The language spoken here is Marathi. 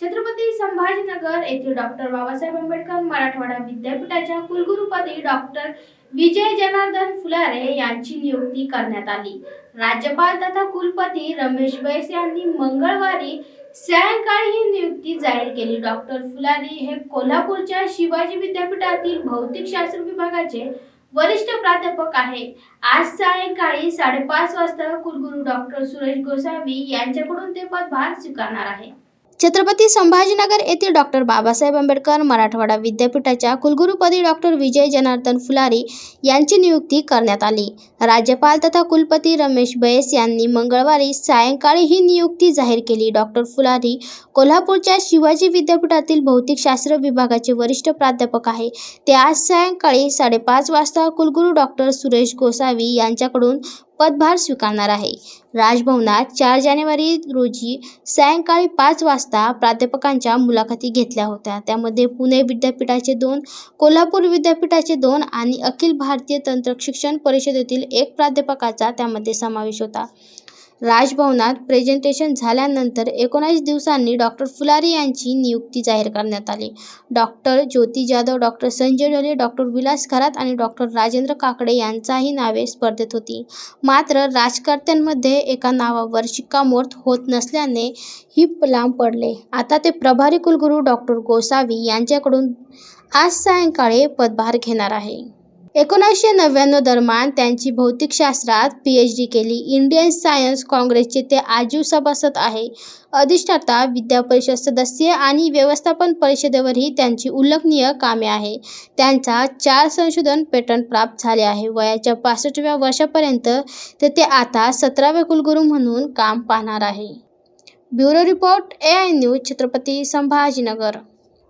छत्रपती संभाजीनगर येथील डॉक्टर बाबासाहेब आंबेडकर मराठवाडा विद्यापीठाच्या कुलगुरुपदी डॉक्टर विजय जनार्दन फुलारे यांची नियुक्ती करण्यात आली। राज्यपाल तथा कुलपती रमेश बैस यांनी मंगळवारी सायंकाळी ही नियुक्ती जाहीर केली। डॉक्टर फुलारे हे कोल्हापूरच्या शिवाजी विद्यापीठातील भौतिकशास्त्र विभागाचे वरिष्ठ प्राध्यापक आहे। आज सायंकाळी 5:30 वाजता कुलगुरू डॉक्टर सुरेश गोसावी यांच्याकडून ते पदभार स्वीकारणार आहे। छत्रपती संभाजीनगर येथील डॉक्टर बाबासाहेब आंबेडकर मराठवाडा विद्यापीठाच्या कुलगुरुपदी डॉक्टर विजय जनार्दन फुलारे यांची नियुक्ती करण्यात आली। राज्यपाल तथा कुलपती रमेश बैस यांनी मंगळवारी सायंकाळी ही नियुक्ती जाहीर केली। डॉक्टर फुलारे कोल्हापूरच्या शिवाजी विद्यापीठातील भौतिकशास्त्र विभागाचे वरिष्ठ प्राध्यापक आहे। ते आज सायंकाळी 5:30 वाजता कुलगुरू डॉक्टर सुरेश गोसावी यांच्याकडून पदभार स्वीकारणार आहे। राजभवनात 4 जानेवारी रोजी सायंकाळी 5 वाजता प्राध्यापकांच्या मुलाखती घेतल्या होत्या। त्यामध्ये पुणे विद्यापीठाचे 2, कोल्हापूर विद्यापीठाचे 2 आणि अखिल भारतीय तंत्र शिक्षण परिषदेतील 1 प्राध्यापकाचा त्यामध्ये समावेश होता। राजभवनात प्रेझेंटेशन झाल्यानंतर 19 दिवसांनी डॉक्टर फुलारे यांची नियुक्ती जाहीर करण्यात आली। डॉक्टर ज्योती जाधव, डॉक्टर संजय ढोले, डॉक्टर विलास खरात आणि डॉक्टर राजेंद्र काकडे यांचाही नावे स्पर्धेत होती। मात्र राजकर्त्यांमध्ये एका नावावर शिक्कामोर्तब होत नसल्याने ही लांब पडले। आता ते प्रभारी कुलगुरू डॉक्टर गोसावी यांच्याकडून आज सायंकाळी पदभार घेणार आहे। 1999 दरम्यान त्यांची भौतिकशास्त्रात PhD केली। इंडियन सायन्स काँग्रेसचे ते आजीव सभासद आहे। अधिष्ठाता, विद्या परिषद सदस्य आणि व्यवस्थापन परिषदेवरही त्यांची उल्लेखनीय कामे आहे। त्यांचा 4 संशोधन पेटंट प्राप्त झाले आहे। वयाच्या 65व्या वर्षापर्यंत ते आता 17वे कुलगुरू म्हणून काम पाहणार आहे। Bureau report AI news, Chhatrapati Sambhajinagar.